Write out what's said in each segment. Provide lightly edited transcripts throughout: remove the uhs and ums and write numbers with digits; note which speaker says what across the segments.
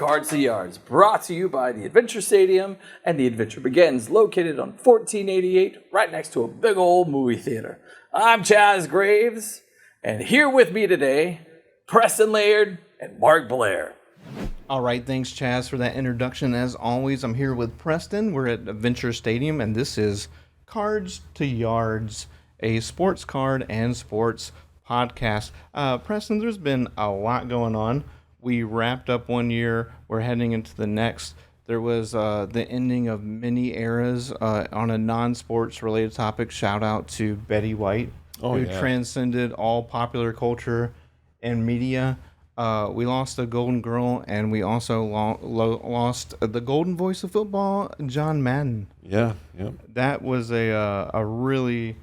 Speaker 1: Cards to Yards, brought to you by the Adventure Stadium and the Adventure Begins, located on 1488, right next to a big old movie theater. I'm Chaz Graves, and here with me today, Preston Laird and Mark Blair.
Speaker 2: All right, thanks, Chaz, for that introduction. As always, I'm here with Preston. We're at Adventure Stadium, and this is Cards to Yards, a sports card and sports podcast. Preston, there's been a lot going on. We wrapped up one year. We're heading into the next. There was the ending of many eras on a non-sports related topic. Shout out to Betty White, who transcended all popular culture and media. We lost the Golden Girl, and we also lost the golden voice of football, John Madden.
Speaker 3: Yeah.
Speaker 2: That was a really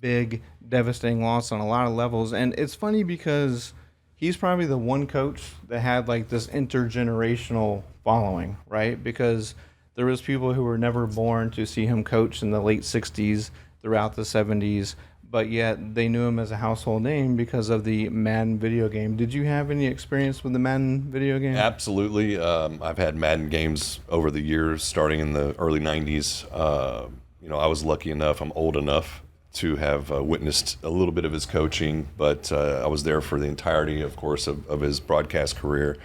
Speaker 2: big, devastating loss on a lot of levels. And it's funny because he's probably the one coach that had like this intergenerational following, right? Because there was people who were never born to see him coach in the late 60s, throughout the 70s, but yet they knew him as a household name because of the Madden video game. Did you have any experience with the Madden video game?
Speaker 3: Absolutely. I've had Madden games over the years, starting in the early 90s. I was lucky enough, I'm old enough to have witnessed a little bit of his coaching, but I was there for the entirety, of course, of his broadcast career.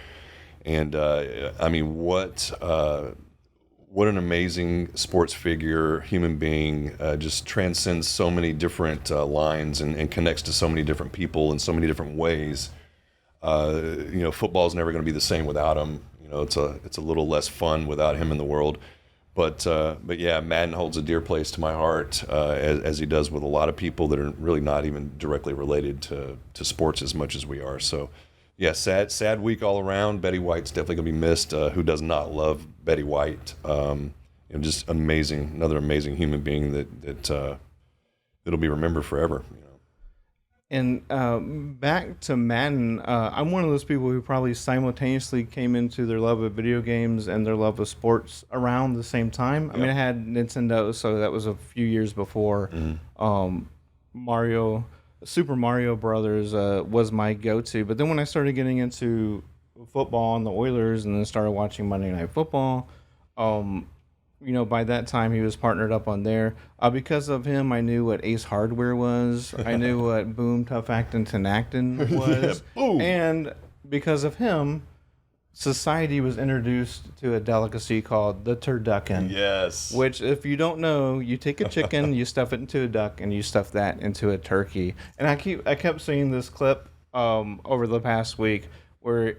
Speaker 3: And what an amazing sports figure, human being, just transcends so many different lines and connects to so many different people in so many different ways. Football's never going to be the same without him. It's a little less fun without him in the world. But yeah, Madden holds a dear place to my heart, as he does with a lot of people that are really not even directly related to sports as much as we are. So, yeah, sad week all around. Betty White's definitely going to be missed. Who does not love Betty White? Just amazing, another amazing human being that'll be remembered forever.
Speaker 2: And back to Madden, I'm one of those people who probably simultaneously came into their love of video games and their love of sports around the same time. I mean, I had Nintendo, so that was a few years before. Super Mario Brothers was my go-to. But then when I started getting into football and the Oilers and then started watching Monday Night Football, by that time he was partnered up on there. Because of him, I knew what Ace Hardware was. I knew what Boom, Tough Actin' Tenactin' was. And because of him, society was introduced to a delicacy called the turducken.
Speaker 3: Yes.
Speaker 2: Which, if you don't know, you take a chicken, you stuff it into a duck, and you stuff that into a turkey. And I kept seeing this clip over the past week where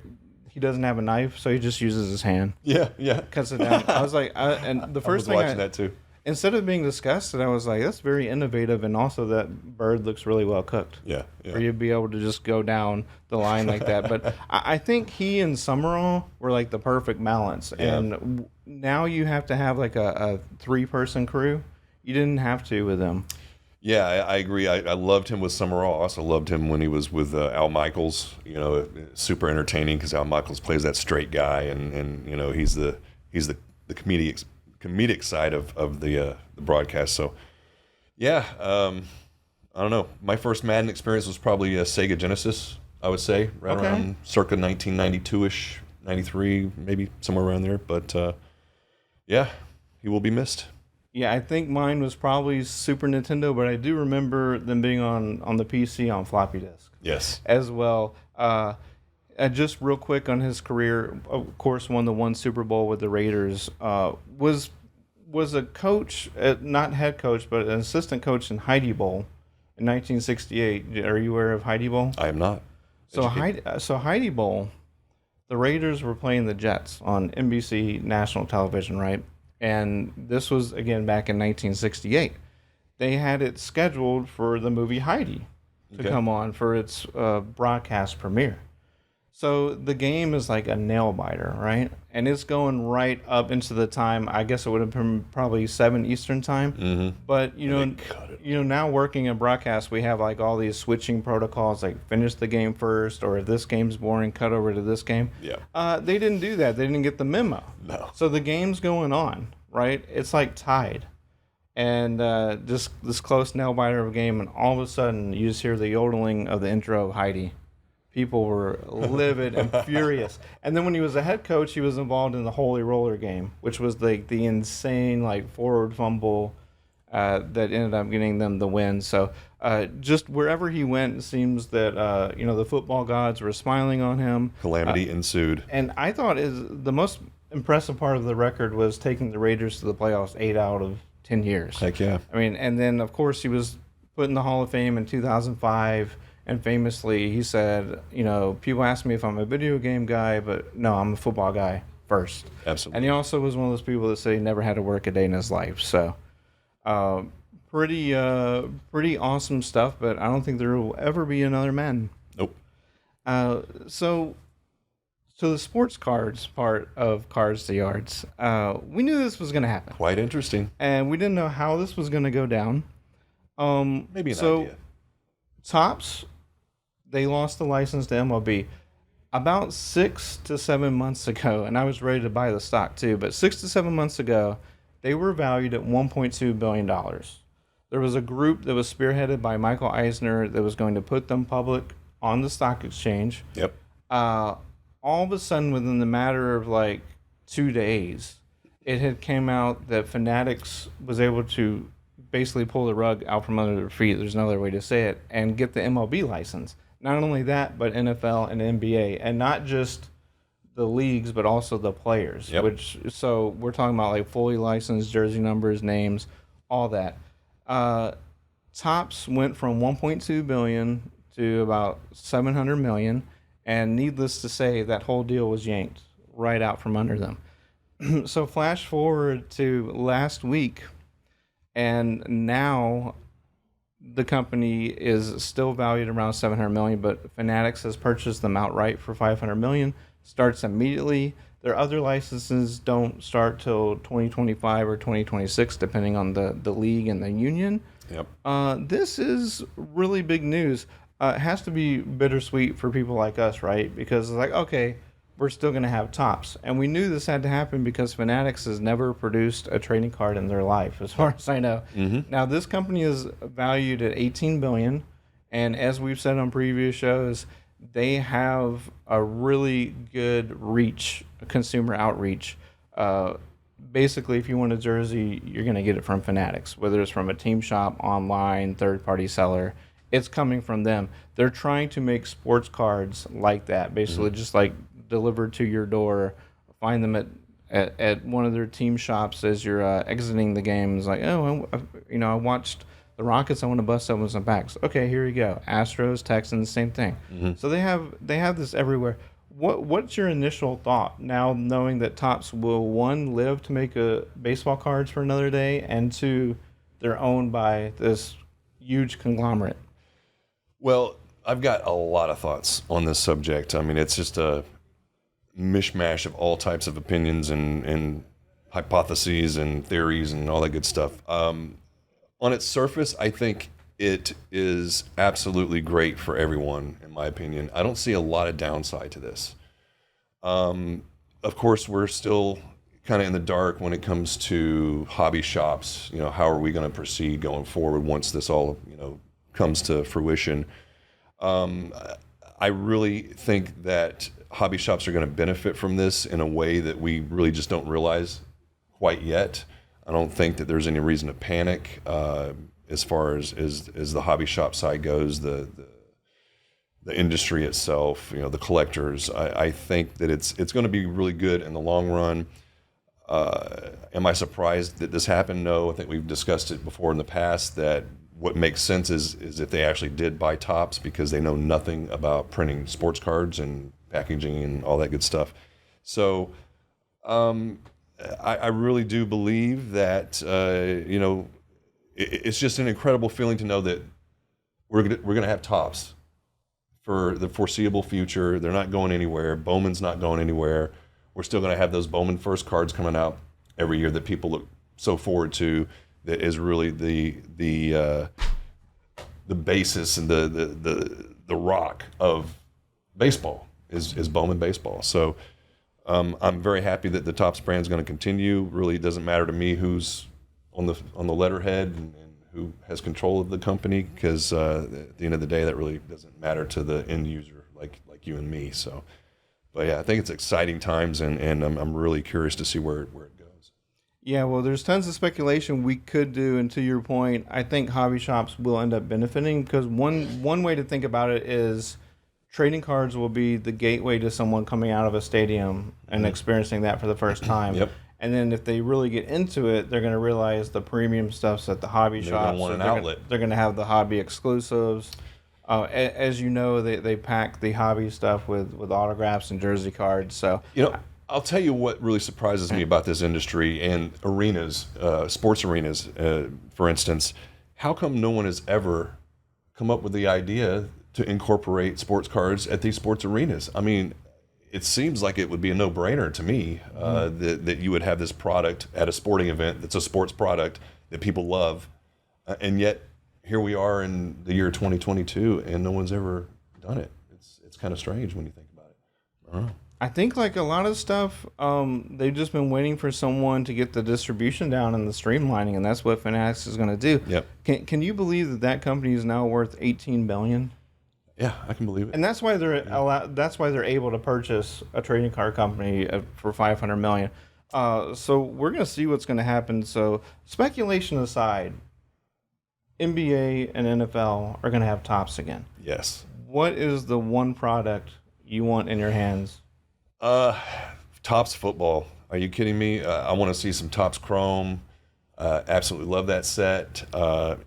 Speaker 2: he doesn't have a knife, so he just uses his hand.
Speaker 3: Yeah.
Speaker 2: Cuts it down. I was like, and the first thing
Speaker 3: watching that too.
Speaker 2: Instead of being disgusted, I was like, that's very innovative, and also that bird looks really well cooked.
Speaker 3: Yeah.
Speaker 2: For you to be able to just go down the line like that. But I think he and Summerall were like the perfect balance. Yeah. And now you have to have like a 3-person crew. You didn't have to with them.
Speaker 3: Yeah, I agree. I loved him with Summerall. I also loved him when he was with Al Michaels. Super entertaining because Al Michaels plays that straight guy, and he's the comedic side of the broadcast. So, yeah, I don't know. My first Madden experience was probably a Sega Genesis, I would say, around circa 1992-ish, 93, maybe somewhere around there. But, yeah, he will be missed.
Speaker 2: Yeah, I think mine was probably Super Nintendo, but I do remember them being on the PC on floppy disk.
Speaker 3: Yes.
Speaker 2: As well. Just real quick on his career, of course, won the one Super Bowl with the Raiders. Was a coach, not head coach, but an assistant coach in Heidi Bowl in 1968. Are you aware of Heidi Bowl?
Speaker 3: I am not.
Speaker 2: So Heidi Bowl, the Raiders were playing the Jets on NBC national television, right? And this was, again, back in 1968. They had it scheduled for the movie Heidi to come on for its broadcast premiere. So the game is like a nail biter, right? And it's going right up into the time. I guess it would have been probably 7 Eastern time. Mm-hmm. But now working in broadcast, we have like all these switching protocols, like finish the game first, or if this game's boring, cut over to this game.
Speaker 3: Yeah.
Speaker 2: They didn't do that. They didn't get the memo.
Speaker 3: No.
Speaker 2: So the game's going on, right? It's like tied. And just this close nail biter of a game, and all of a sudden you just hear the yodeling of the intro of Heidi. people were livid and furious. And then when he was a head coach, he was involved in the Holy Roller game, which was like the insane like forward fumble that ended up getting them the win. So just wherever he went, it seems that the football gods were smiling on him.
Speaker 3: Calamity ensued.
Speaker 2: And I thought the most impressive part of the record was taking the Raiders to the playoffs 8 out of 10 years.
Speaker 3: Heck yeah.
Speaker 2: I mean, and then of course he was put in the Hall of Fame in 2005. And famously, he said, people ask me if I'm a video game guy, but no, I'm a football guy first.
Speaker 3: Absolutely.
Speaker 2: And he also was one of those people that said he never had to work a day in his life. So, pretty awesome stuff, but I don't think there will ever be another Madden.
Speaker 3: Nope.
Speaker 2: So the sports cards part of Cards to Yards, we knew this was going to happen.
Speaker 3: Quite interesting.
Speaker 2: And we didn't know how this was going to go down.
Speaker 3: Maybe an idea.
Speaker 2: Topps, they lost the license to MLB about 6 to 7 months ago, and I was ready to buy the stock too, but 6 to 7 months ago, they were valued at $1.2 billion. There was a group that was spearheaded by Michael Eisner that was going to put them public on the stock exchange.
Speaker 3: Yep.
Speaker 2: All of a sudden, within the matter of like 2 days, it had came out that Fanatics was able to basically pull the rug out from under their feet, there's no other way to say it, and get the MLB license. Not only that, but NFL and NBA, and not just the leagues, but also the players.
Speaker 3: Yep.
Speaker 2: So we're talking about like fully licensed jersey numbers, names, all that. Topps went from 1.2 billion to about 700 million, and needless to say, that whole deal was yanked right out from under them. So flash forward to last week, and now the company is still valued around 700 million, but Fanatics has purchased them outright for 500 million. Starts immediately. Their other licenses don't start till 2025 or 2026, depending on the league and the union.
Speaker 3: Yep.
Speaker 2: This is really big news. It has to be bittersweet for people like us, right? Because it's like, okay, we're still going to have Topps. And we knew this had to happen because Fanatics has never produced a trading card in their life, as far as I know.
Speaker 3: Mm-hmm.
Speaker 2: Now, this company is valued at $18 billion. And as we've said on previous shows, they have a really good reach, consumer outreach. Basically, if you want a jersey, you're going to get it from Fanatics, whether it's from a team shop, online, third-party seller. It's coming from them. They're trying to make sports cards like that, basically just like delivered to your door. Find them at one of their team shops as you're exiting the game. It's like, I watched the Rockets. I want to bust open some packs. Okay, here you go. Astros, Texans, same thing. Mm-hmm. So they have this everywhere. What's your initial thought now, knowing that Topps will, one, live to make baseball cards for another day, and two, they're owned by this huge conglomerate?
Speaker 3: Well, I've got a lot of thoughts on this subject. I mean, it's just a mishmash of all types of opinions and hypotheses and theories and all that good stuff. On its surface, I think it is absolutely great for everyone, in my opinion. I don't see a lot of downside to this. Of course, we're still kind of in the dark when it comes to hobby shops. How are we going to proceed going forward once this all, comes to fruition? I really think that hobby shops are going to benefit from this in a way that we really just don't realize quite yet. I don't think that there's any reason to panic as far as the hobby shop side goes, the industry itself, the collectors. I think that it's going to be really good in the long run. Am I surprised that this happened? No. I think we've discussed it before in the past that what makes sense is if they actually did buy Topps, because they know nothing about printing sports cards and packaging and all that good stuff. So I really do believe that it's just an incredible feeling to know that we're gonna have Topps for the foreseeable future. They're not going anywhere. Bowman's not going anywhere. We're still gonna have those Bowman first cards coming out every year that people look so forward to. That is really the basis and the rock of baseball is Bowman baseball. So I'm very happy that the Topps brand is going to continue. Really, it doesn't matter to me who's on the letterhead and who has control of the company, because at the end of the day, that really doesn't matter to the end user like you and me. So, but yeah, I think it's exciting times, and I'm really curious to see where it goes.
Speaker 2: Yeah, well, there's tons of speculation we could do, and to your point, I think hobby shops will end up benefiting because one way to think about it is trading cards will be the gateway to someone coming out of a stadium and experiencing that for the first time.
Speaker 3: Yep.
Speaker 2: And then if they really get into it, they're going to realize the premium stuff's at the hobby
Speaker 3: They're
Speaker 2: shops.
Speaker 3: gonna want an outlet.
Speaker 2: They're going to have the hobby exclusives. As you know, they pack the hobby stuff with autographs and jersey cards. So
Speaker 3: I'll tell you what really surprises me about this industry and arenas, sports arenas, for instance. How come no one has ever come up with the idea to incorporate sports cards at these sports arenas? I mean, it seems like it would be a no-brainer to me that you would have this product at a sporting event that's a sports product that people love, and yet here we are in the year 2022 and no one's ever done it. It's kind of strange when you think about it. I don't know.
Speaker 2: I think like a lot of stuff, they've just been waiting for someone to get the distribution down and the streamlining, and that's what Fanatics is going to do.
Speaker 3: Yep.
Speaker 2: Can you believe that company is now worth $18 billion?
Speaker 3: Yeah, I can believe it.
Speaker 2: And that's why that's why they're able to purchase a trading card company for $500 million. So we're going to see what's going to happen. So speculation aside, NBA and NFL are going to have Topps again.
Speaker 3: Yes.
Speaker 2: What is the one product you want in your hands?
Speaker 3: Topps football. Are you kidding me? I want to see some Topps Chrome. Absolutely love that set.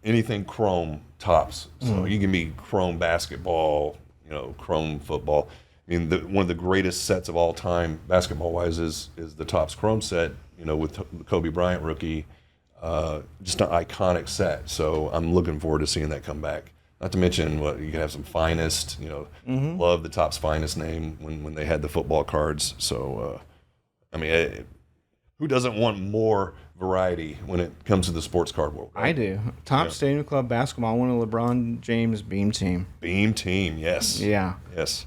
Speaker 3: Anything Chrome Topps. So you can be Chrome basketball, Chrome football. I mean, one of the greatest sets of all time, basketball-wise, is the Topps Chrome set. With the Kobe Bryant rookie. Just an iconic set. So I'm looking forward to seeing that come back. Not to mention, you can have some Finest. Love the Topps Finest name when they had the football cards. So, who doesn't want more variety when it comes to the sports card world? Right?
Speaker 2: I do. Topps Stadium Club basketball. I want a LeBron James beam team.
Speaker 3: Beam team, yes.
Speaker 2: Yeah.
Speaker 3: Yes.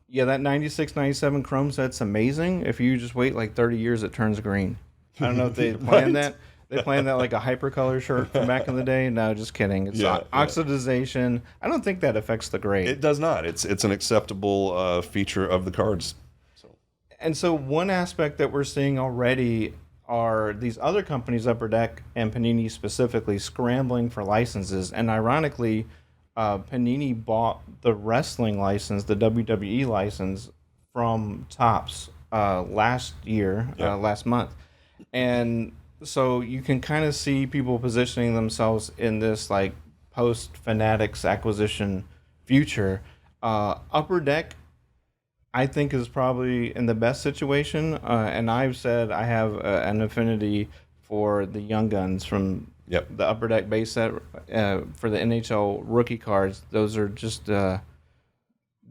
Speaker 2: Yeah, that 96, 97 Chrome set's amazing. If you just wait like 30 years, it turns green. I don't know if they planned that. They planned that like a hypercolor shirt from back in the day. No, just kidding. It's oxidization. I don't think that affects the grade.
Speaker 3: It does not. It's an acceptable feature of the cards.
Speaker 2: So one aspect that we're seeing already are these other companies, Upper Deck and Panini specifically, scrambling for licenses. And ironically, Panini bought the wrestling license, the WWE license, from Topps last month. And so you can kind of see people positioning themselves in this like post Fanatics acquisition future. Upper Deck, I think, is probably in the best situation, and I've said I have an affinity for the Young Guns from the Upper Deck base set for the NHL rookie cards. Those are just the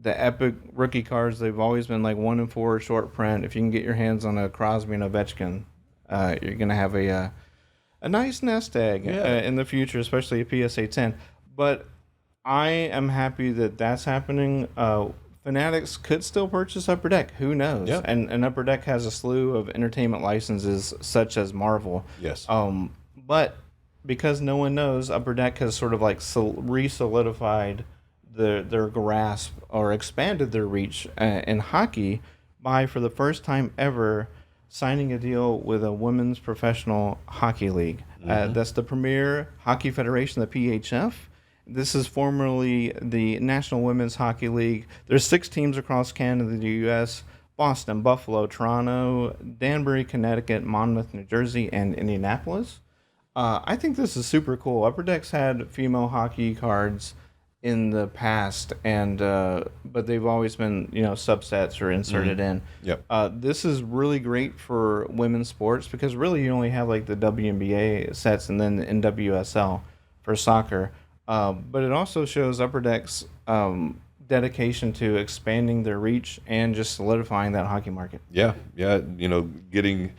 Speaker 2: epic rookie cards. They've always been like 1-4 short print. If you can get your hands on a Crosby and Ovechkin, you're going to have a nice nest egg in the future, especially a PSA 10. But I am happy that that's happening. Fanatics could still purchase Upper Deck. Who knows?
Speaker 3: Yep.
Speaker 2: And Upper Deck has a slew of entertainment licenses, such as Marvel.
Speaker 3: Yes.
Speaker 2: But because no one knows, Upper Deck has sort of like re-solidified their grasp or expanded their reach in hockey by, for the first time ever, signing a deal with a women's professional hockey league. That's the Premier Hockey Federation, the PHF. This is formerly the National Women's Hockey League. There's 6 teams across Canada and the U.S., Boston, Buffalo, Toronto, Danbury, Connecticut, Monmouth, New Jersey, and Indianapolis. I think this is super cool. Upper Deck's had female hockey cards in the past, and but they've always been subsets or inserted in.
Speaker 3: Yep.
Speaker 2: This is really great for women's sports because really you only have like the WNBA sets and then the NWSL for soccer. But it also shows Upper Deck's dedication to expanding their reach and just solidifying that hockey market.
Speaker 3: Yeah. Getting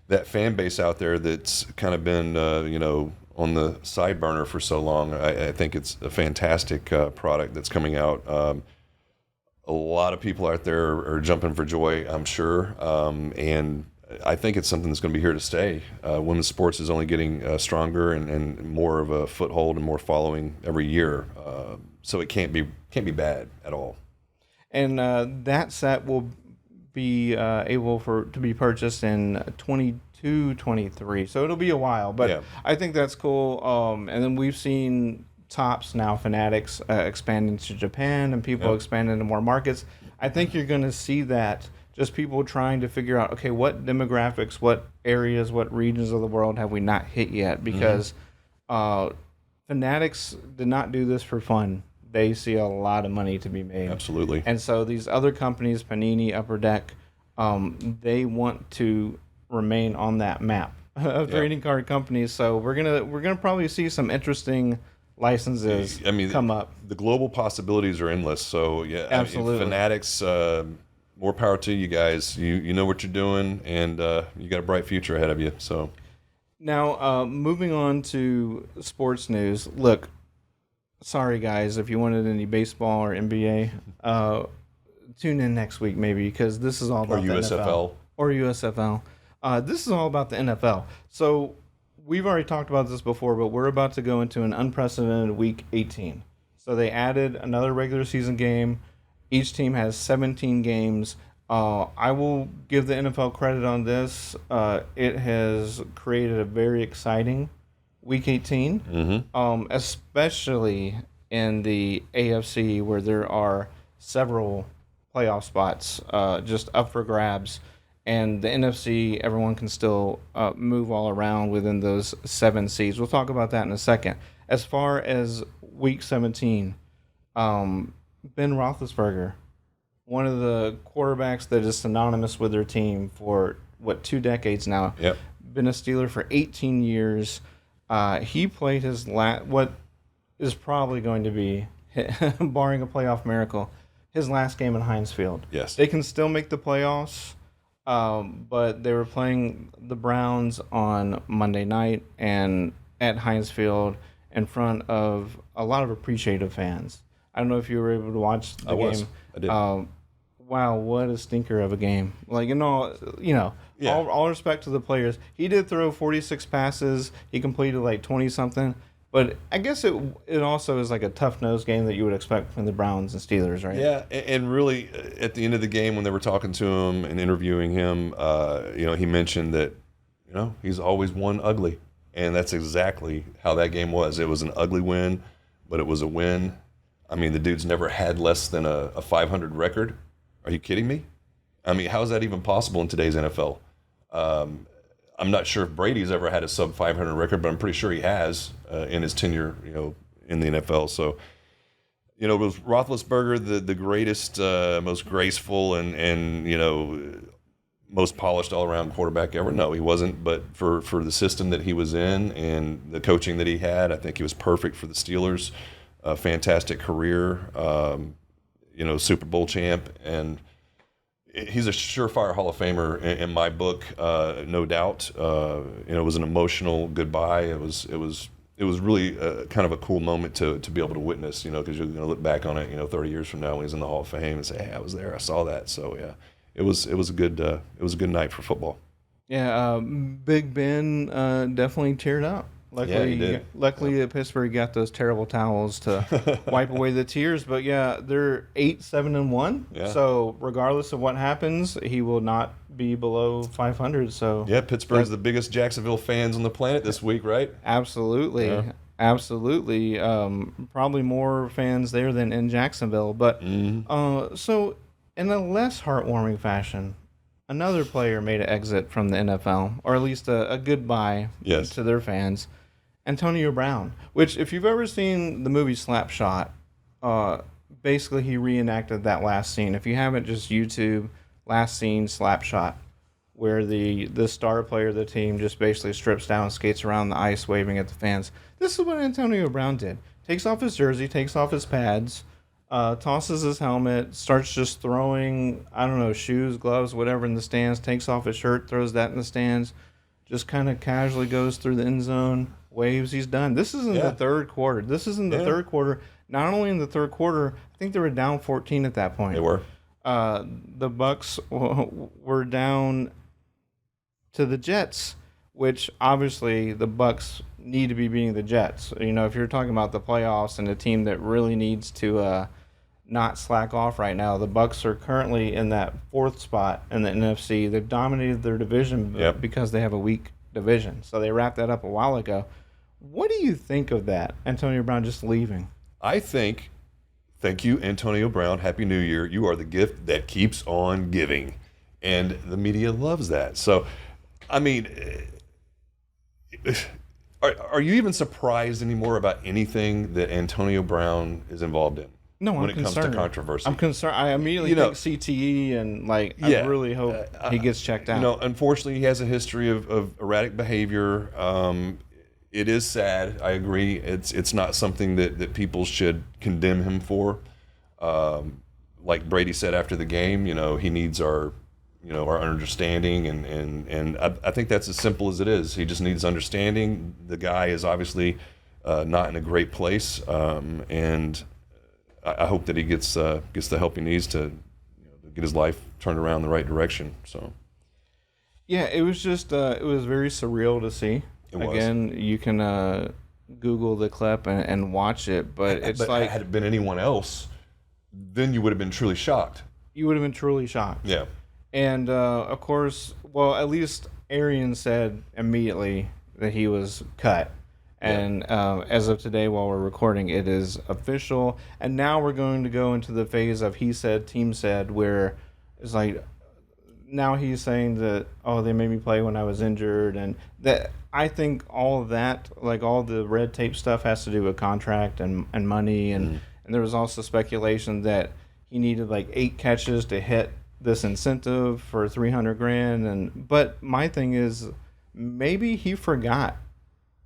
Speaker 3: that fan base out there that's kind of been, on the side burner for so long. I think it's a fantastic product that's coming out. A lot of people out there are jumping for joy, I'm sure. And I think it's something that's going to be here to stay. Women's sports is only getting stronger and more of a foothold and more following every year. So it can't be bad at all.
Speaker 2: And that set will be able to be purchased in 22, 23. So it'll be a while, but
Speaker 3: Yeah.
Speaker 2: I think that's cool. And then we've seen Tops now, Fanatics, expanding to Japan and people expanding into more markets. I think you're going to see that, just people trying to figure out, okay, what demographics, what areas, what regions of the world have we not hit yet? Because Fanatics did not do this for fun. They see a lot of money to be made.
Speaker 3: Absolutely.
Speaker 2: And so these other companies, Panini, Upper Deck, they want to remain on that map of trading card companies. So we're gonna probably see some interesting licenses come up.
Speaker 3: The global possibilities are endless. So yeah,
Speaker 2: Absolutely.
Speaker 3: Fanatics, more power to you guys. You know what you're doing, and you got a bright future ahead of you. So
Speaker 2: now, moving on to sports news. Look, sorry guys, if you wanted any baseball or NBA, tune in next week maybe, because this is all about the NFL. Or USFL. This is all about the NFL. So we've already talked about this before, but we're about to go into an unprecedented Week 18. So they added another regular season game. Each team has 17 games. I will give the NFL credit on this. It has created a very exciting Week 18, especially in the AFC, where there are several playoff spots just up for grabs. And the NFC, everyone can still move all around within those 7 seeds. We'll talk about that in a second. As far as Week 17, Ben Roethlisberger, one of the quarterbacks that is synonymous with their team for, 2 decades now.
Speaker 3: Yep.
Speaker 2: Been a Steeler for 18 years. He played his what is probably going to be, barring a playoff miracle, his last game in Heinz Field.
Speaker 3: Yes.
Speaker 2: They can still make the playoffs, but they were playing the Browns on Monday night and at Heinz Field in front of a lot of appreciative fans. I don't know if you were able to watch the game.
Speaker 3: I did.
Speaker 2: Wow, what a stinker of a game! Like, all respect to the players. He did throw 46 passes. He completed like 20 something. But I guess it also is like a tough-nosed game that you would expect from the Browns and Steelers, right?
Speaker 3: Yeah, and really, at the end of the game, when they were talking to him and interviewing him, he mentioned that, he's always won ugly. And that's exactly how that game was. It was an ugly win, but it was a win. I mean, the dude's never had less than a 500 record. Are you kidding me? I mean, how is that even possible in today's NFL? I'm not sure if Brady's ever had a sub 500 record, but I'm pretty sure he has in his tenure, in the NFL. So, was Roethlisberger the greatest, most graceful, and most polished all-around quarterback ever? No, he wasn't. But for the system that he was in and the coaching that he had, I think he was perfect for the Steelers. A fantastic career, Super Bowl champ, and he's a surefire Hall of Famer in my book, no doubt. It was an emotional goodbye. It was really kind of a cool moment to be able to witness, because you're going to look back on it, 30 years from now when he's in the Hall of Fame and say, hey, I was there, I saw that. So yeah, it was a good night for football.
Speaker 2: Yeah, Big Ben definitely teared up. Luckily,
Speaker 3: he did.
Speaker 2: Luckily, Pittsburgh got those terrible towels to wipe away the tears. But yeah, they're 8-7-1.
Speaker 3: Yeah.
Speaker 2: So regardless of what happens, he will not be below 500. So
Speaker 3: yeah, Pittsburgh's the biggest Jacksonville fans on the planet this week, right?
Speaker 2: Absolutely,
Speaker 3: Yeah.
Speaker 2: absolutely. Probably more fans there than in Jacksonville. But so in a less heartwarming fashion, another player made an exit from the NFL, or at least a goodbye to their fans. Antonio Brown, which if you've ever seen the movie Slapshot, basically he reenacted that last scene. If you haven't, just YouTube last scene Slapshot, where the star player of the team just basically strips down, skates around the ice, waving at the fans. This is what Antonio Brown did. Takes off his jersey, takes off his pads, tosses his helmet, starts just throwing, shoes, gloves, whatever in the stands, takes off his shirt, throws that in the stands, just kind of casually goes through the end zone, waves, he's done. This is in the third quarter. Third quarter. Not only in the third quarter, I think they were down 14 at that point.
Speaker 3: They were.
Speaker 2: The Bucks were down to the Jets, which obviously the Bucks need to be beating the Jets. If you're talking about the playoffs and a team that really needs to not slack off right now. The Bucks are currently in that 4th spot in the NFC. They've dominated their division because they have a weak division. So they wrapped that up a while ago. What do you think of that, Antonio Brown just leaving?
Speaker 3: I think, thank you, Antonio Brown. Happy New Year. You are the gift that keeps on giving. And the media loves that. So, I mean, are you even surprised anymore about anything that Antonio Brown is involved in?
Speaker 2: No,
Speaker 3: when
Speaker 2: I'm
Speaker 3: it
Speaker 2: concerned.
Speaker 3: comes to controversy.
Speaker 2: I'm concerned. I immediately think CTE and I really hope he gets checked out.
Speaker 3: Unfortunately, he has a history of erratic behavior. It is sad. I agree. It's not something that people should condemn him for. Like Brady said after the game, he needs our understanding, and I think that's as simple as it is. He just needs understanding. The guy is obviously not in a great place, and I hope that he gets the help he needs to get his life turned around in the right direction. So,
Speaker 2: yeah, it was just it was very surreal to see.
Speaker 3: It was.
Speaker 2: Again, you can Google the clip and watch it, but
Speaker 3: had it been anyone else, then you would have been truly shocked.
Speaker 2: You would have been truly shocked.
Speaker 3: Yeah.
Speaker 2: And of course, well, at least Arian said immediately that he was cut. And as of today, while we're recording, it is official. And now we're going to go into the phase of he said, team said, where it's like now he's saying that, they made me play when I was injured. And that I think all of that, like all the red tape stuff, has to do with contract and money. And there was also speculation that he needed like 8 catches to hit this incentive for $300,000. But my thing is, maybe he forgot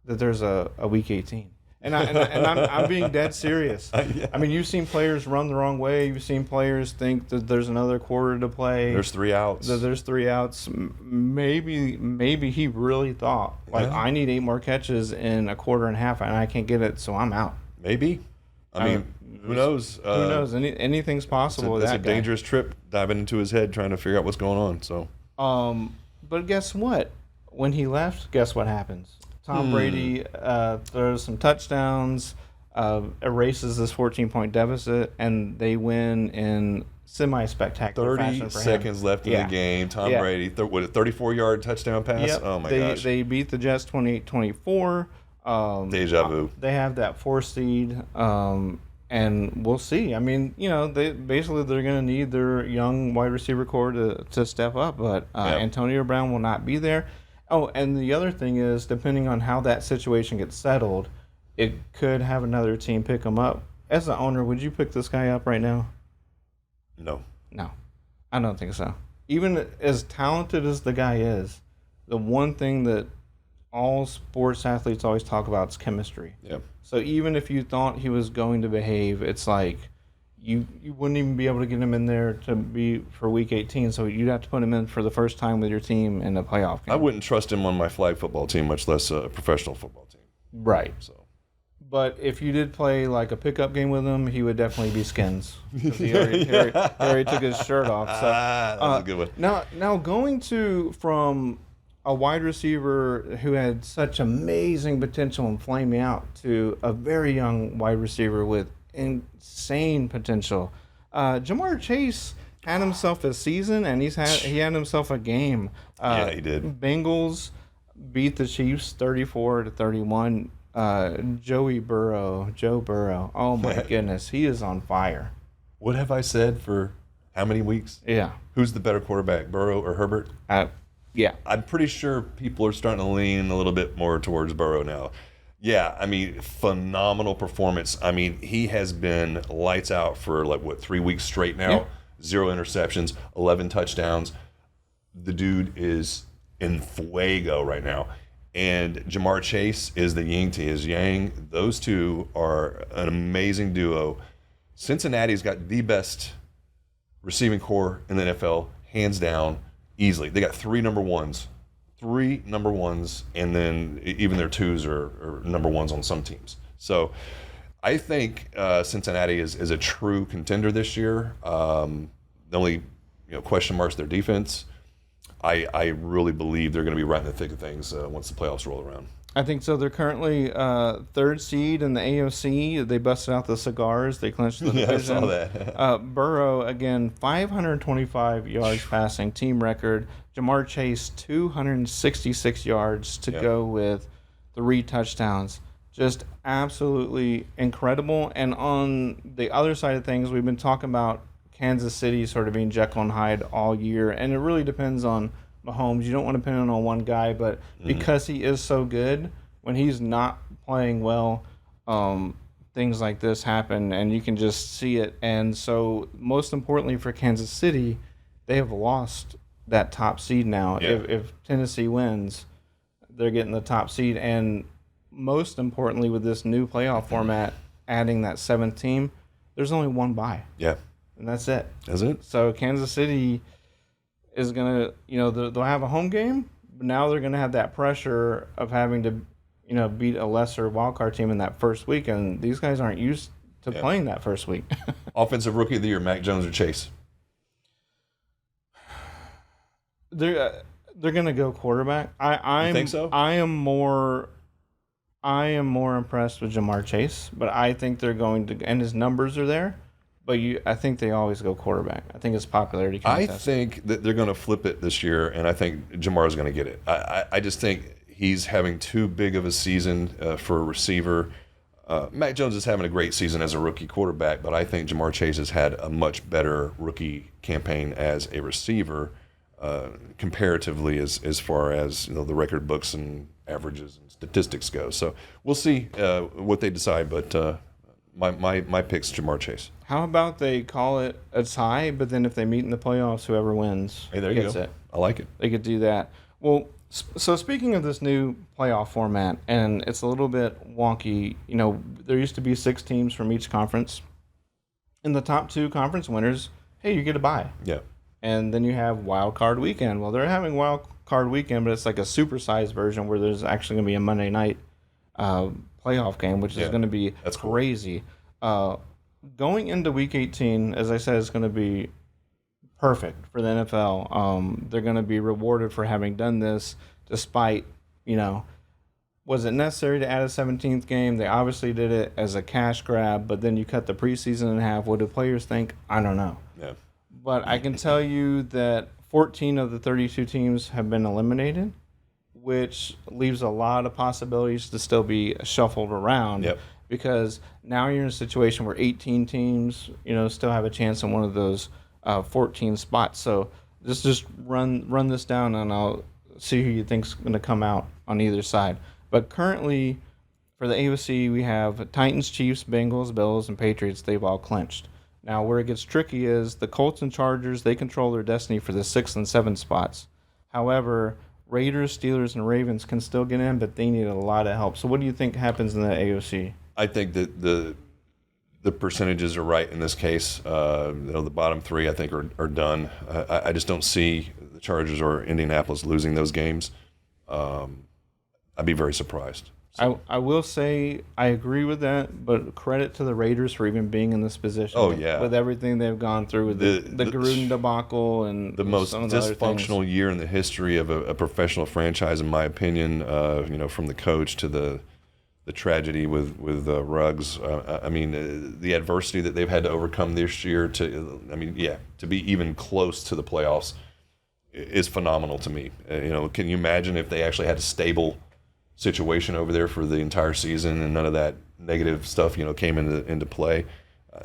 Speaker 2: that there's a week 18, and I'm being dead serious.
Speaker 3: Yeah.
Speaker 2: I mean, you've seen players run the wrong way. You've seen players think that there's another quarter to play.
Speaker 3: There's 3 outs.
Speaker 2: There's 3 outs. Maybe he really thought I need 8 more catches in a quarter and a half, and I can't get it, so I'm out.
Speaker 3: Maybe. I mean, who knows?
Speaker 2: Who knows? Anything's possible.
Speaker 3: It's a dangerous trip diving into his head trying to figure out what's going on. So,
Speaker 2: but guess what? When he left, guess what happens? Tom Brady throws some touchdowns, erases this 14-point deficit, and they win in semi-spectacular fashion for
Speaker 3: 30 seconds left in the game. Tom Brady, with a 34-yard touchdown pass?
Speaker 2: Yep.
Speaker 3: Oh, my gosh.
Speaker 2: They beat the Jets 28-24.
Speaker 3: Deja vu.
Speaker 2: They have that 4 seed, and we'll see. I mean, they're going to need their young wide receiver core to step up, but Antonio Brown will not be there. Oh, and the other thing is, depending on how that situation gets settled, it could have another team pick him up. As the owner, would you pick this guy up right now?
Speaker 3: No,
Speaker 2: I don't think so. Even as talented as the guy is, the one thing that all sports athletes always talk about is chemistry.
Speaker 3: Yep.
Speaker 2: So even if you thought he was going to behave, it's like you wouldn't even be able to get him in there to be for week 18, so you'd have to put him in for the first time with your team in a playoff game.
Speaker 3: I wouldn't trust him on my flag football team, much less a professional football team.
Speaker 2: Right.
Speaker 3: So,
Speaker 2: but if you did play like a pickup game with him, he would definitely be skins. He already took his shirt off. So,
Speaker 3: that's a good one.
Speaker 2: Now going from a wide receiver who had such amazing potential and flamed me out to a very young wide receiver with insane potential. Jamar Chase had himself a season, and he had himself a game.
Speaker 3: He did.
Speaker 2: Bengals beat the Chiefs 34-31. Joe Burrow. Oh my goodness, he is on fire.
Speaker 3: What have I said for how many weeks?
Speaker 2: Yeah.
Speaker 3: Who's the better quarterback, Burrow or Herbert?
Speaker 2: Yeah.
Speaker 3: I'm pretty sure people are starting to lean a little bit more towards Burrow now. Yeah, I mean, phenomenal performance. I mean, he has been lights out for 3 weeks straight now.
Speaker 2: Yeah.
Speaker 3: 0 interceptions, 11 touchdowns. The dude is in fuego right now. And Jamar Chase is the yin to his yang. Those two are an amazing duo. Cincinnati's got the best receiving core in the NFL, hands down, easily. They got 3 number ones. 3 number ones, and then even their 2s are number ones on some teams. So I think Cincinnati is a true contender this year. The only question marks their defense. I really believe they're going to be right in the thick of things once the playoffs roll around.
Speaker 2: I think so. They're currently third seed in the AOC. They busted out the cigars. They clinched the division.
Speaker 3: I saw that.
Speaker 2: Burrow, again, 525 yards passing, team record. Jamar Chase, 266 yards to go with 3 touchdowns. Just absolutely incredible. And on the other side of things, we've been talking about Kansas City sort of being Jekyll and Hyde all year. And it really depends on Mahomes. You don't want to depend on one guy, but because he is so good, when he's not playing well, things like this happen, and you can just see it. And so, most importantly for Kansas City, they have lost that top seed now.
Speaker 3: Yeah.
Speaker 2: If Tennessee wins, they're getting the top seed. And most importantly, with this new playoff format, adding that 7th team, there's only one bye.
Speaker 3: Yeah.
Speaker 2: And that's it.
Speaker 3: Is it?
Speaker 2: So Kansas City is going to, they'll have a home game, but now they're going to have that pressure of having to, beat a lesser wildcard team in that first week, and these guys aren't used to playing that first week.
Speaker 3: Offensive Rookie of the Year, Mac Jones or Chase?
Speaker 2: They're going to go quarterback. I
Speaker 3: think so?
Speaker 2: I am more impressed with Jamar Chase, but I think they're going to, and his numbers are there. But I think they always go quarterback. I think it's popularity contest.
Speaker 3: I think that they're going to flip it this year, and I think Jamar's going to get it. I just think he's having too big of a season for a receiver. Mac Jones is having a great season as a rookie quarterback, but I think Jamar Chase has had a much better rookie campaign as a receiver comparatively as far as the record books and averages and statistics go. So we'll see what they decide, but my pick's Jamar Chase.
Speaker 2: How about they call it a tie, but then if they meet in the playoffs, whoever wins gets it.
Speaker 3: I like it.
Speaker 2: They could do that. Well, so speaking of this new playoff format, and it's a little bit wonky, there used to be 6 teams from each conference. In the top 2 conference winners, hey, you get a bye.
Speaker 3: Yeah.
Speaker 2: And then you have Wild Card Weekend. Well, they're having Wild Card Weekend, but it's like a supersized version where there's actually going to be a Monday night playoff game, which is going to be crazy. Cool. Going into Week 18, as I said, is going to be perfect for the NFL. They're going to be rewarded for having done this, despite, was it necessary to add a 17th game? They obviously did it as a cash grab, but then you cut the preseason in half. What do players think? I don't know.
Speaker 3: Yeah.
Speaker 2: But I can tell you that 14 of the 32 teams have been eliminated, which leaves a lot of possibilities to still be shuffled around.
Speaker 3: Yep.
Speaker 2: Because now you're in a situation where 18 teams, still have a chance in one of those 14 spots. So just run this down, and I'll see who you think's going to come out on either side. But currently, for the AFC, we have Titans, Chiefs, Bengals, Bills, and Patriots. They've all clinched. Now, where it gets tricky is the Colts and Chargers. They control their destiny for the 6th and 7th spots. However, Raiders, Steelers, and Ravens can still get in, but they need a lot of help. So what do you think happens in the AFC?
Speaker 3: I think that the percentages are right in this case. The bottom 3, I think, are done. I just don't see the Chargers or Indianapolis losing those games. I'd be very surprised. So.
Speaker 2: I will say I agree with that, but credit to the Raiders for even being in this position.
Speaker 3: Oh, yeah.
Speaker 2: With everything they've gone through with the Gruden debacle and
Speaker 3: the most
Speaker 2: some of the
Speaker 3: dysfunctional year in the history of a professional franchise, in my opinion. From the coach to the tragedy with Ruggs. The adversity that they've had to overcome this year to be even close to the playoffs is phenomenal to me. Can you imagine if they actually had a stable situation over there for the entire season and none of that negative stuff came into play?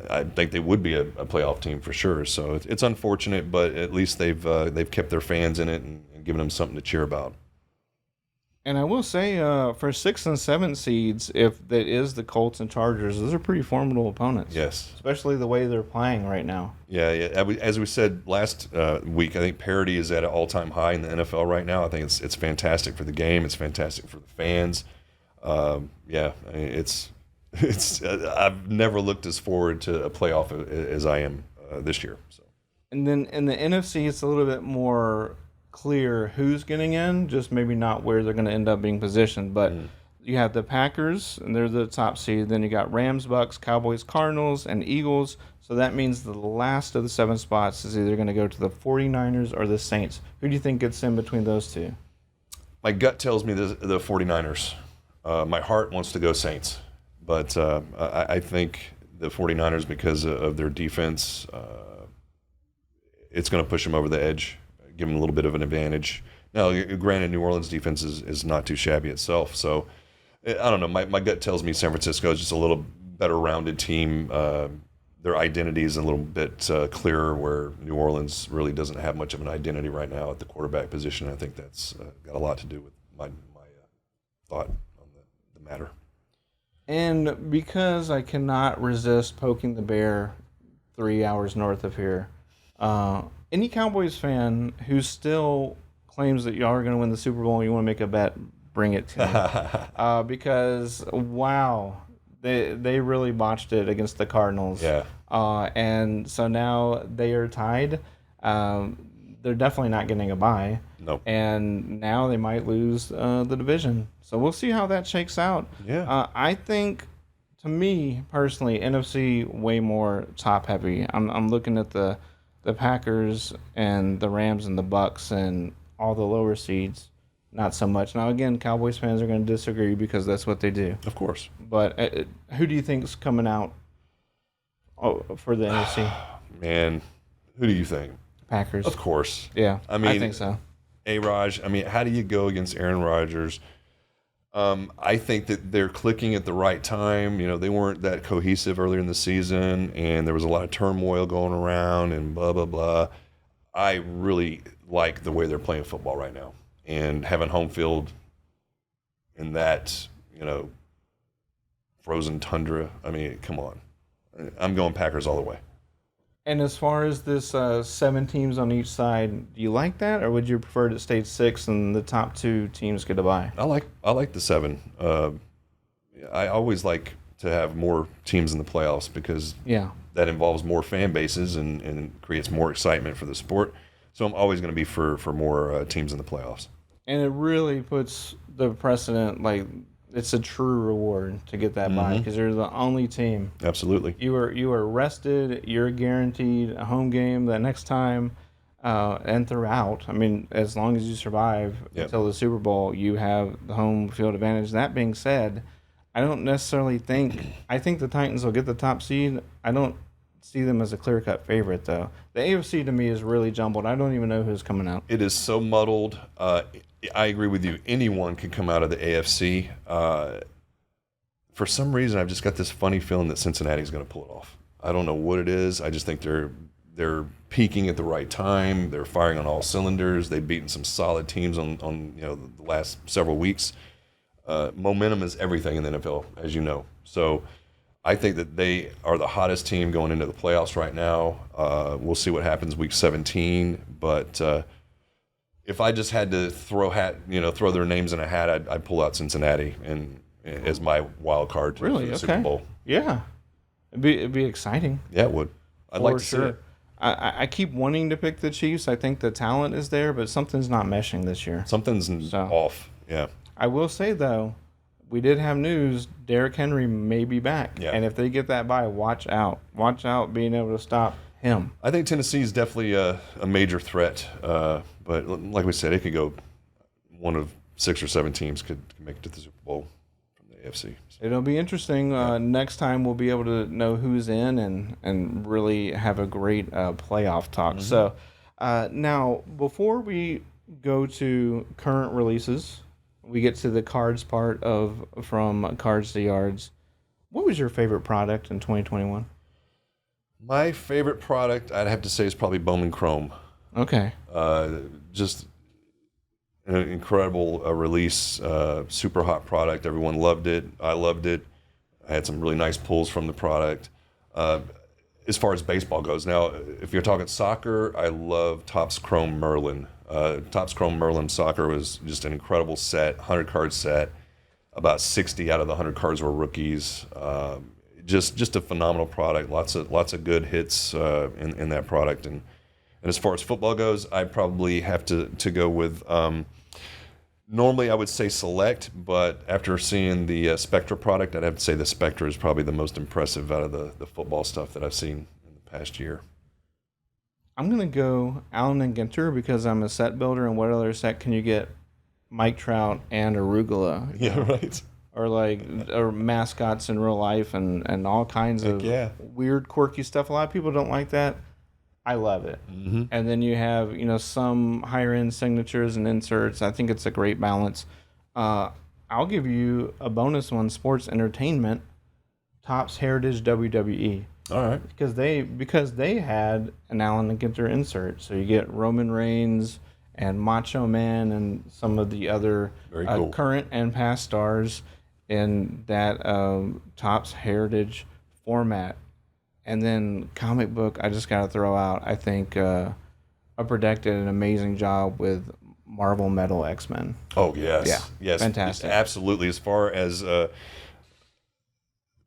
Speaker 3: I think they would be a playoff team for sure. So it's unfortunate, but at least they've kept their fans in it and given them something to cheer about.
Speaker 2: And I will say, for 6th and 7th seeds, if that is the Colts and Chargers, those are pretty formidable opponents.
Speaker 3: Yes.
Speaker 2: Especially the way they're playing right now.
Speaker 3: Yeah. As we said last week, I think parity is at an all-time high in the NFL right now. I think it's fantastic for the game. It's fantastic for the fans. It's I've never looked as forward to a playoff as I am this year. So.
Speaker 2: And then in the NFC, it's a little bit more clear who's getting in, just maybe not where they're going to end up being positioned. But you have the Packers, and they're the top seed. Then you got Rams, Bucks, Cowboys, Cardinals, and Eagles. So that means the last of the 7 spots is either going to go to the 49ers or the Saints. Who do you think gets in between those two?
Speaker 3: My gut tells me the 49ers. My heart wants to go Saints, but I think the 49ers, because of their defense, it's going to push them over the edge, give them a little bit of an advantage. Now, granted, New Orleans defense is not too shabby itself, so I don't know. My gut tells me San Francisco is just a little better rounded team. Their identity is a little bit clearer, where New Orleans really doesn't have much of an identity right now at the quarterback position. I think that's got a lot to do with my thought on the matter.
Speaker 2: And because I cannot resist poking the bear 3 hours north of here, any Cowboys fan who still claims that y'all are going to win the Super Bowl and you want to make a bet, bring it to me. Because, wow, they really botched it against the Cardinals.
Speaker 3: Yeah.
Speaker 2: And so now they are tied. They're definitely not getting a bye.
Speaker 3: Nope.
Speaker 2: And now they might lose the division. So we'll see how that shakes out.
Speaker 3: Yeah.
Speaker 2: I think, to me personally, NFC way more top heavy. I'm looking at the Packers and the Rams and the Bucks and all the lower seeds. Not so much. Now, again, Cowboys fans are going to disagree because that's what they do.
Speaker 3: Of course.
Speaker 2: But who do you think is coming out for the NFC?
Speaker 3: Man, who do you think?
Speaker 2: Packers.
Speaker 3: Of course.
Speaker 2: Yeah,
Speaker 3: I mean,
Speaker 2: I think so.
Speaker 3: A-Raj, I mean, how do you go against Aaron Rodgers? I think that they're clicking at the right time. You know, they weren't that cohesive earlier in the season, and there was a lot of turmoil going around and blah, blah, blah. I really like the way they're playing football right now. And having home field in that, frozen tundra, I mean, come on. I'm going Packers all the way.
Speaker 2: And as far as this 7 teams on each side, do you like that, or would you prefer to stay 6 and the top 2 teams get a bye?
Speaker 3: I like the 7. I always like to have more teams in the playoffs because that involves more fan bases and creates more excitement for the sport. So I'm always going to be for more teams in the playoffs.
Speaker 2: And it really puts the precedent, like, it's a true reward to get that bye because you're the only team.
Speaker 3: Absolutely.
Speaker 2: You are rested. You're guaranteed a home game the next time and throughout. I mean, as long as you survive until the Super Bowl, you have the home field advantage. That being said, I don't necessarily think – I think the Titans will get the top seed. I don't see them as a clear-cut favorite, though. The AFC, to me, is really jumbled. I don't even know who's coming out.
Speaker 3: It is so muddled. I agree with you. Anyone can come out of the AFC. For some reason, I've just got this funny feeling that Cincinnati's going to pull it off. I don't know what it is. I just think they're peaking at the right time. They're firing on all cylinders. They've beaten some solid teams on the last several weeks. Momentum is everything in the NFL, as you know. So I think that they are the hottest team going into the playoffs right now. We'll see what happens week 17, but if I just had to throw their names in a hat, I'd pull out Cincinnati and as my wild card to the Super Bowl.
Speaker 2: Yeah, it'd be exciting.
Speaker 3: Yeah, it would. I'd like to see it.
Speaker 2: I keep wanting to pick the Chiefs. I think the talent is there, but something's not meshing this year.
Speaker 3: Something's off. Yeah.
Speaker 2: I will say though, we did have news. Derrick Henry may be back, and if they get that bye, watch out. Watch out, being able to stop him.
Speaker 3: I think Tennessee is definitely a major threat, but like we said, it could go one of 6 or 7 teams could make it to the Super Bowl from the AFC. So.
Speaker 2: It'll be interesting. Next time we'll be able to know who's in and really have a great playoff talk. So now, before we go to current releases, we get to the cards part of From Cards to Yards. What was your favorite product in 2021?
Speaker 3: My favorite product, I'd have to say, is probably Bowman Chrome.
Speaker 2: Okay.
Speaker 3: Just an incredible release, super hot product. Everyone loved it. I loved it. I had some really nice pulls from the product. As far as baseball goes, now, if you're talking soccer, I love Topps Chrome Merlin. Topps Chrome Merlin Soccer was just an incredible set, 100-card set. About 60 out of the 100 cards were rookies. Just a phenomenal product. Lots of good hits in that product. And as far as football goes, I probably have to go with. Normally, I would say Select, but after seeing the Spectra product, I'd have to say the Spectra is probably the most impressive out of the football stuff that I've seen in the past year.
Speaker 2: I'm going to go Allen and Ginter because I'm a set builder, and what other set can you get Mike Trout and arugula?
Speaker 3: Yeah, right.
Speaker 2: or mascots in real life and all kinds of weird, quirky stuff. A lot of people don't like that. I love it. Mm-hmm. And then you have, some higher end signatures and inserts. I think it's a great balance. I'll give you a bonus one, sports entertainment, Topps Heritage WWE.
Speaker 3: All right.
Speaker 2: Because they had an Allen and Ginter insert. So you get Roman Reigns and Macho Man and some of the other current and past stars in that Topps Heritage format. And then comic book, I just got to throw out, I think Upper Deck did an amazing job with Marvel Metal X-Men.
Speaker 3: Oh, yes.
Speaker 2: Yeah.
Speaker 3: Yes.
Speaker 2: Fantastic.
Speaker 3: Absolutely. As far as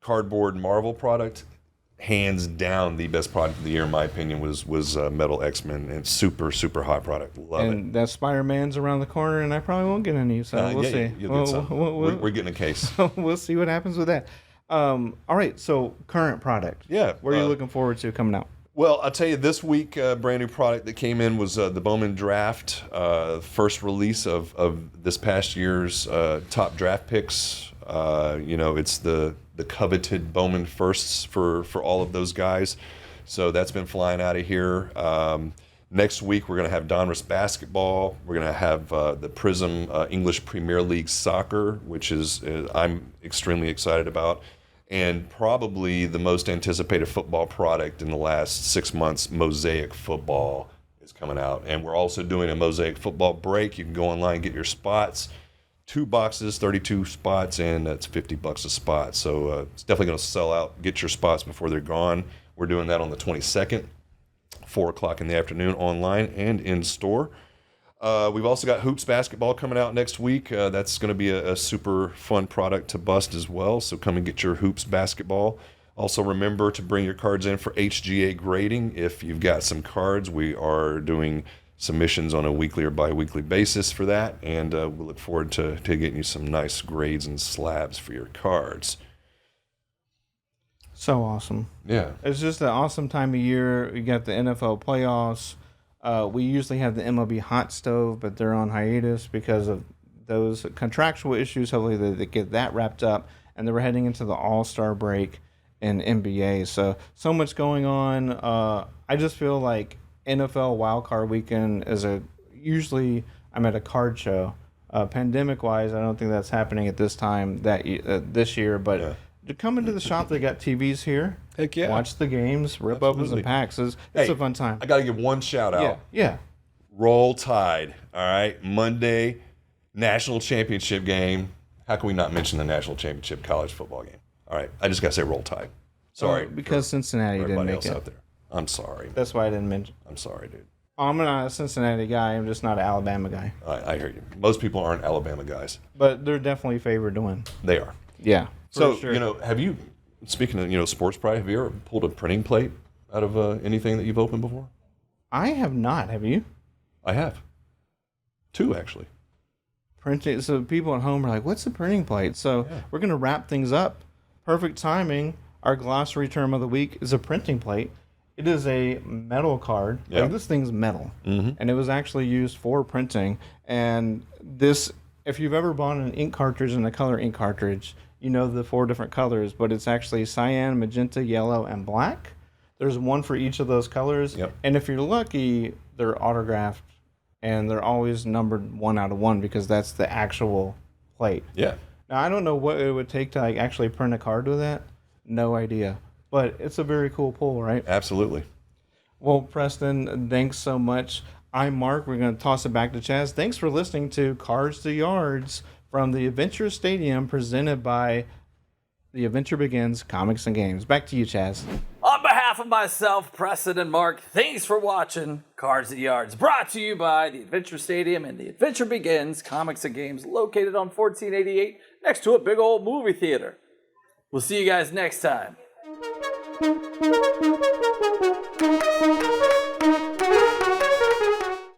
Speaker 3: cardboard Marvel product, hands down the best product of the year, in my opinion, was Metal X-Men, and super, super hot product. Love it.
Speaker 2: And that Spider-Man's around the corner, and I probably won't get any, so we'll see.
Speaker 3: You'll get some. We're getting a case.
Speaker 2: We'll see what happens with that. All right, so current product.
Speaker 3: Yeah.
Speaker 2: What are you looking forward to coming out?
Speaker 3: Well, I'll tell you, this week, brand new product that came in was the Bowman Draft, first release of this past year's top draft picks. It's the coveted Bowman firsts for all of those guys. So that's been flying out of here. Next week, we're going to have Donruss basketball. We're going to have the Prism English Premier League soccer, which is I'm extremely excited about. And probably the most anticipated football product in the last 6 months, Mosaic Football, is coming out. And we're also doing a Mosaic Football break. You can go online and get your spots. 2 boxes, 32 spots, and that's $50 a spot. So it's definitely going to sell out. Get your spots before they're gone. We're doing that on the 22nd, 4 o'clock in the afternoon, online and in store. We've also got Hoops basketball coming out next week. That's going to be a super fun product to bust as well. So come and get your Hoops basketball. Also remember to bring your cards in for HGA grading. If you've got some cards, we are doing submissions on a weekly or bi-weekly basis for that. And we'll look forward to getting you some nice grades and slabs for your cards.
Speaker 2: So awesome.
Speaker 3: Yeah.
Speaker 2: It's just an awesome time of year. You got the NFL playoffs. We usually have the MLB hot stove, but they're on hiatus because of those contractual issues. Hopefully they get that wrapped up, and then we're heading into the All-Star break in NBA. So much going on. I just feel like NFL Wildcard Weekend is usually I'm at a card show. Pandemic-wise, I don't think that's happening at this time this year, but to come into the shop, they got TVs here.
Speaker 3: Heck yeah.
Speaker 2: Watch the games, rip open some packs. It's a fun time.
Speaker 3: I got to give one shout out.
Speaker 2: Yeah.
Speaker 3: Roll Tide. All right. Monday, national championship game. How can we not mention the national championship college football game? All right. I just got to say Roll Tide. Sorry.
Speaker 2: Because Cincinnati didn't make it.
Speaker 3: Out there. I'm sorry.
Speaker 2: That's why I didn't mention.
Speaker 3: I'm sorry, dude.
Speaker 2: I'm not a Cincinnati guy. I'm just not an Alabama guy.
Speaker 3: I hear you. Most people aren't Alabama guys.
Speaker 2: But they're definitely favored to win.
Speaker 3: They are.
Speaker 2: Yeah.
Speaker 3: So,
Speaker 2: sure.
Speaker 3: Have you, speaking of, sports pride, have you ever pulled a printing plate out of anything that you've opened before?
Speaker 2: I have not. Have you?
Speaker 3: I have. 2, actually.
Speaker 2: Printing. So people at home are like, what's a printing plate? So we're going to wrap things up. Perfect timing. Our glossary term of the week is a printing plate. It is a metal card.
Speaker 3: Yeah.
Speaker 2: Like, this thing's metal.
Speaker 3: Mm-hmm.
Speaker 2: And it was actually used for printing. And this, if you've ever bought an ink cartridge and a color ink cartridge, you know the 4 different colors, but it's actually cyan, magenta, yellow, and black. There's one for each of those colors.
Speaker 3: Yep.
Speaker 2: And if you're lucky, they're autographed, and they're always numbered 1 out of 1 because that's the actual plate.
Speaker 3: Yeah.
Speaker 2: Now, I don't know what it would take to actually print a card with that. No idea. But it's a very cool pull, right?
Speaker 3: Absolutely.
Speaker 2: Well, Preston, thanks so much. I'm Mark. We're going to toss it back to Chaz. Thanks for listening to Cards to Yards from the Adventure Stadium, presented by The Adventure Begins Comics and Games. Back to you, Chaz.
Speaker 1: On behalf of myself, Preston, and Mark, thanks for watching Cards to Yards, brought to you by the Adventure Stadium and The Adventure Begins Comics and Games, located on 1488 next to a big old movie theater. We'll see you guys next time.